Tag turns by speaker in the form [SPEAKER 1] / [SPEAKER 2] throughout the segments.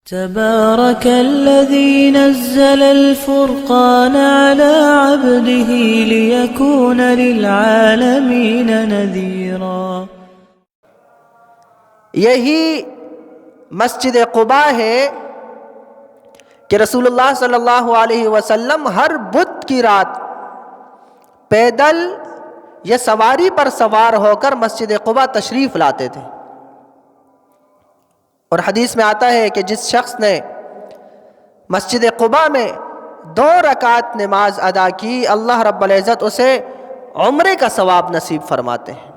[SPEAKER 1] تبارك الذي نزل الفرقان على عبده ليكون للعالمين نذيرا۔
[SPEAKER 2] یہی مسجد قباء ہے کہ رسول اللہ صلی اللہ علیہ وسلم ہر بدھ کی رات پیدل یا سواری پر سوار ہو کر مسجد قباء تشریف لاتے تھے۔ اور حدیث میں آتا ہے کہ جس شخص نے مسجد قباء میں 2 رکعت نماز ادا کی، اللہ رب العزت اسے عمرے کا ثواب نصیب فرماتے ہیں۔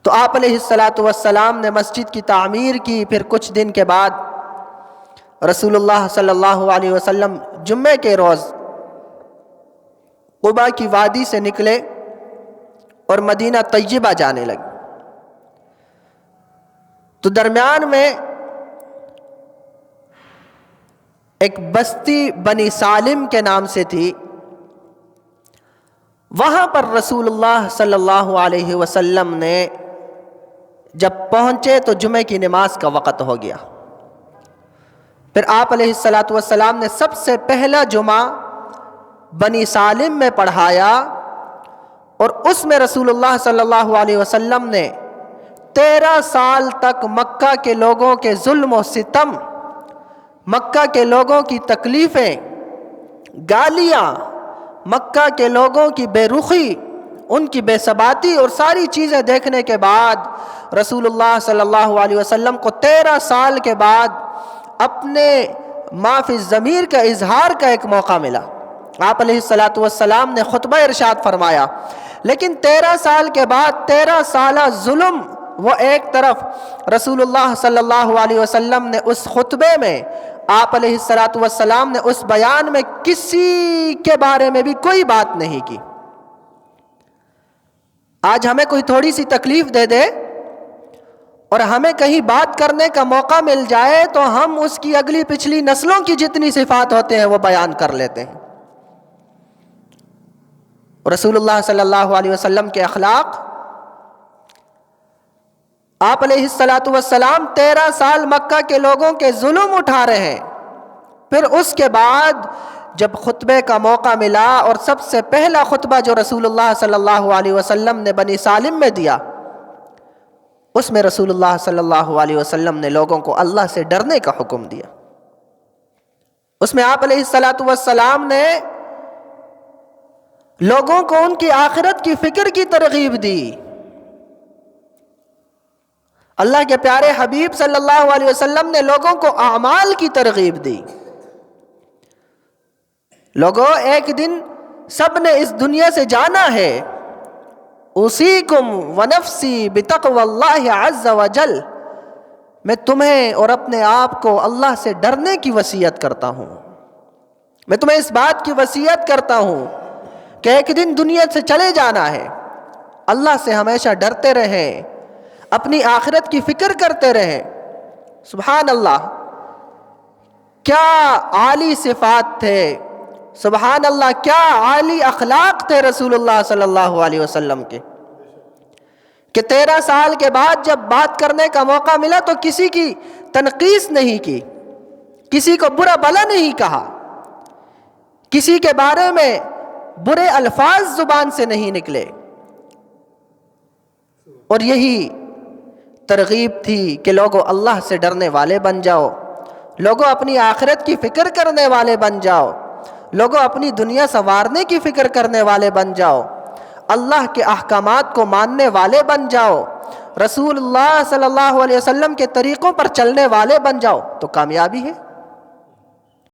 [SPEAKER 2] تو آپ علیہ السلام نے مسجد کی تعمیر کی۔ پھر کچھ دن کے بعد رسول اللہ صلی اللہ علیہ وسلم جمعے کے روز قباء کی وادی سے نکلے اور مدینہ طیبہ جانے لگے۔ تو درمیان میں ایک بستی بنی سالم کے نام سے تھی، وہاں پر رسول اللہ صلی اللہ علیہ وسلم نے جب پہنچے تو جمعے کی نماز کا وقت ہو گیا۔ پھر آپ علیہ السلام نے سب سے پہلا جمعہ بنی سالم میں پڑھایا، اور اس میں رسول اللہ صلی اللہ علیہ وسلم نے 13 سال تک مکہ کے لوگوں کے ظلم و ستم، مکہ کے لوگوں کی تکلیفیں، گالیاں، مکہ کے لوگوں کی بے رخی، ان کی بے ثباتی اور ساری چیزیں دیکھنے کے بعد رسول اللہ صلی اللہ علیہ وسلم کو 13 سال کے بعد اپنے ما فی الضمیر کا اظہار کا ایک موقع ملا۔ آپ علیہ السلام نے خطبہ ارشاد فرمایا، لیکن 13 سال کے بعد 13 سالہ ظلم وہ ایک طرف، رسول اللہ صلی اللہ علیہ وسلم نے اس خطبے میں، آپ علیہ السلام نے اس بیان میں کسی کے بارے میں بھی کوئی بات نہیں کی۔ آج ہمیں کوئی تھوڑی سی تکلیف دے دے اور ہمیں کہیں بات کرنے کا موقع مل جائے تو ہم اس کی اگلی پچھلی نسلوں کی جتنی صفات ہوتے ہیں وہ بیان کر لیتے ہیں۔ رسول اللہ صلی اللہ علیہ وسلم کے اخلاق، آپ علیہ السلام 13 سال مکہ کے لوگوں کے ظلم اٹھا رہے ہیں۔ پھر اس کے بعد جب خطبے کا موقع ملا، اور سب سے پہلا خطبہ جو رسول اللہ صلی اللہ علیہ وسلم نے بنی سالم میں دیا، اس میں رسول اللہ صلی اللہ علیہ وسلم نے لوگوں کو اللہ سے ڈرنے کا حکم دیا۔ اس میں آپ علیہ السلام نے لوگوں کو ان کی آخرت کی فکر کی ترغیب دی۔ اللہ کے پیارے حبیب صلی اللہ علیہ وسلم نے لوگوں کو اعمال کی ترغیب دی۔ لوگوں، ایک دن سب نے اس دنیا سے جانا ہے۔ اوصیکم ونفسی بتقوی اللہ عز وجل، میں تمہیں اور اپنے آپ کو اللہ سے ڈرنے کی وصیت کرتا ہوں۔ میں تمہیں اس بات کی وصیت کرتا ہوں کہ ایک دن دنیا سے چلے جانا ہے، اللہ سے ہمیشہ ڈرتے رہیں، اپنی آخرت کی فکر کرتے رہیں۔ سبحان اللہ، کیا عالی صفات تھے، سبحان اللہ، کیا عالی اخلاق تھے رسول اللہ صلی اللہ علیہ وسلم کے، کہ 13 سال کے بعد جب بات کرنے کا موقع ملا تو کسی کی تنقیص نہیں کی، کسی کو برا بھلا نہیں کہا، کسی کے بارے میں برے الفاظ زبان سے نہیں نکلے۔ اور یہی ترغیب تھی کہ لوگوں اللہ سے ڈرنے والے بن جاؤ، لوگوں اپنی آخرت کی فکر کرنے والے بن جاؤ، لوگوں اپنی دنیا سنوارنے کی فکر کرنے والے بن جاؤ، اللہ کے احکامات کو ماننے والے بن جاؤ، رسول اللہ صلی اللہ علیہ وسلم کے طریقوں پر چلنے والے بن جاؤ، تو کامیابی ہے۔